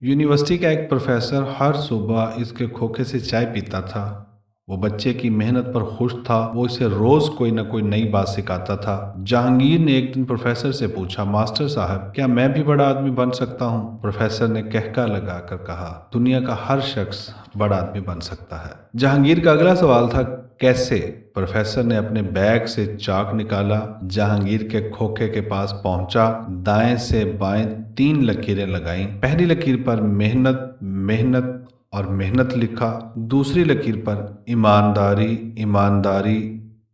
University का एक professor हर सुबह इसके खोखे से चाय पीता था। वो बच्चे की मेहनत पर खुश था। वो इसे रोज कोई ना कोई नई बात सिखाता था। जहांगीर ने एक दिन प्रोफेसर से पूछा, मास्टर साहब, क्या मैं भी बड़ा आदमी बन सकता हूँ? प्रोफेसर ने कहका लगाकर कहा, दुनिया का हर शख्स बड़ा आदमी बन सकता है। जहांगीर का अगला सवाल था, कैसे? प्रोफेसर ने अपने बैग से चाक निकाला, जहांगीर के खोखे के पास पहुंचा, दाएं से बाएं 3 लकीरें लगाईं। पहली लकीर पर मेहनत मेहनत और मेहनत लिखा। दूसरी लकीर पर ईमानदारी ईमानदारी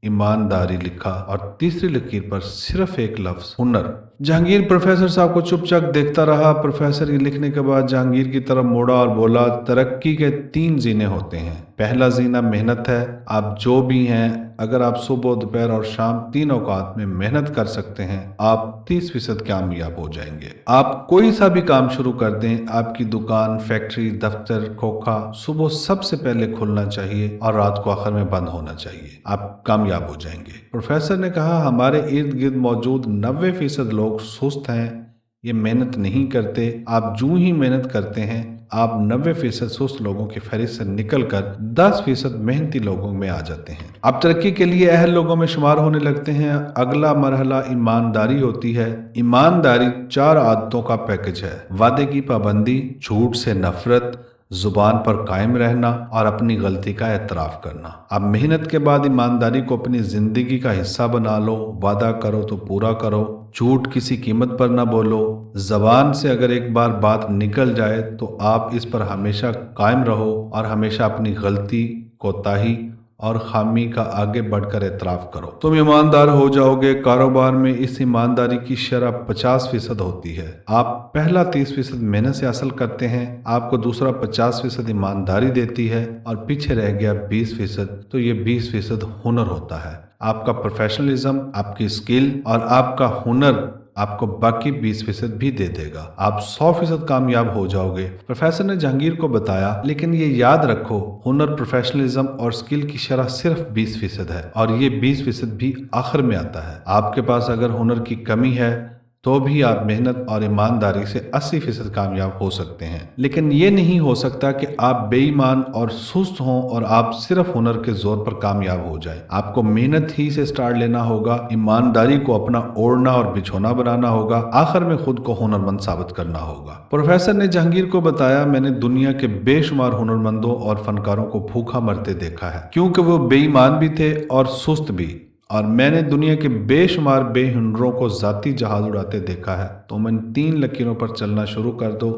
ईमानदारी लिखा और तीसरी लकीर पर सिर्फ एक लफ्ज, हुनर। जहांगीर प्रोफेसर साहब को चुपचाप देखता रहा। प्रोफेसर के लिखने के बाद जहांगीर की तरफ मुड़ा और बोला, तरक्की के 3 जीने होते हैं। पहला जीना मेहनत है। आप जो भी हैं, अगर आप सुबह, दोपहर और शाम 3 औकात में मेहनत कर सकते हैं, आप 30% कामयाब हो जाएंगे। आप कोई सा भी काम शुरू कर दें, आपकी दुकान, फैक्ट्री, दफ्तर, खोखा सुबह सबसे पहले खुलना चाहिए और रात को आखिर में बंद होना चाहिए। आप कामयाब हो जाएंगे। प्रोफेसर ने कहा, हमारे इर्द गिर्द मौजूद 90% लोग सुस्त हैं, ये मेहनत नहीं करते। आप जो ही मेहनत करते हैं, आप 90% सुस्त लोगों की फहरिस्त से निकलकर 10% मेहनती लोगों में आ जाते हैं। आप तरक्की के लिए अहल लोगों में शुमार होने लगते हैं। अगला मरहला ईमानदारी होती है। ईमानदारी 4 आदतों का पैकेज है। वादे की पाबंदी, झूठ से नफरत, जुबान पर कायम रहना और अपनी गलती का एतराफ़ करना। अब मेहनत के बाद ईमानदारी को अपनी ज़िंदगी का हिस्सा बना लो। वादा करो तो पूरा करो। झूठ किसी कीमत पर ना बोलो। ज़बान से अगर एक बार बात निकल जाए तो आप इस पर हमेशा कायम रहो और हमेशा अपनी गलती, कोताही और खामी का आगे बढ़कर एतराफ़ करो। तुम ईमानदार हो जाओगे। कारोबार में इस ईमानदारी की शरह 50% होती है। आप पहला 30% मेहनत से हासिल करते हैं, आपको दूसरा 50% ईमानदारी देती है और पीछे रह गया 20%, तो ये 20% हुनर होता है। आपका प्रोफेशनलिज्म, आपकी स्किल और आपका हुनर आपको बाकी 20% भी दे देगा। आप 100% कामयाब हो जाओगे। प्रोफेसर ने जहांगीर को बताया, लेकिन ये याद रखो, हुनर, प्रोफेशनलिज्म और स्किल की शरह सिर्फ 20% है और ये 20% भी आखिर में आता है। आपके पास अगर हुनर की कमी है तो भी आप मेहनत और ईमानदारी से 80% कामयाब हो सकते हैं। लेकिन ये नहीं हो सकता कि आप बेईमान और सुस्त हों और आप सिर्फ हुनर के जोर पर कामयाब हो जाएं। आपको मेहनत ही से स्टार्ट लेना होगा, ईमानदारी को अपना ओढ़ना और बिछोना बनाना होगा, आखिर में खुद को हुनरमंद साबित करना होगा। प्रोफेसर ने जहांगीर को बताया, मैंने दुनिया के बेशुमार हुनरमंदों और फनकारों को भूखा मरते देखा है, क्योंकि वो बेईमान भी थे और सुस्त भी, और मैंने दुनिया के बेशुमार बेहुनरों को जाती जहाज उड़ाते देखा है। तुम इन 3 लकीरों पर चलना शुरू कर दो,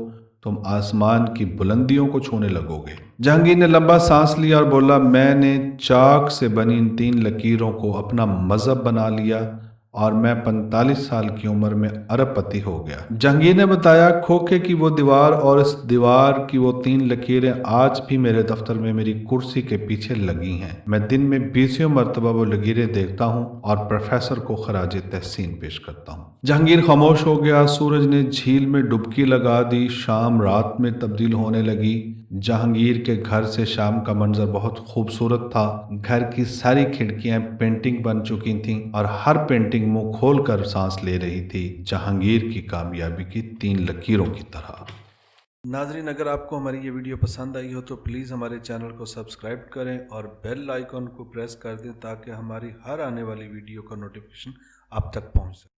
तुम आसमान की बुलंदियों को छूने लगोगे। जहांगीर ने लंबा सांस लिया और बोला, मैंने चाक से बनी इन 3 लकीरों को अपना मजहब बना लिया और मैं 45 साल की उम्र में अरबपति हो गया। जहांगीर ने बताया, खोखे की वो दीवार और इस दीवार की वो 3 लकीरें आज भी मेरे दफ्तर में मेरी कुर्सी के पीछे लगी हैं। मैं दिन में 20 मरतबा वो लकीरें देखता हूँ और प्रोफेसर को खराज तहसीन पेश करता हूँ। जहांगीर खामोश हो गया। सूरज ने झील में डुबकी लगा दी। शाम रात में तब्दील होने लगी। जहांगीर के घर से शाम का मंजर बहुत खूबसूरत था। घर की सारी खिड़कियां पेंटिंग बन चुकी थीं और हर पेंटिंग मुंह खोल कर सांस ले रही थी, जहांगीर की कामयाबी की 3 लकीरों की तरह। नाजरीन, अगर आपको हमारी ये वीडियो पसंद आई हो तो प्लीज़ हमारे चैनल को सब्सक्राइब करें और बेल आइकन को प्रेस कर दें ताकि हमारी हर आने वाली वीडियो का नोटिफिकेशन आप तक पहुंच सके।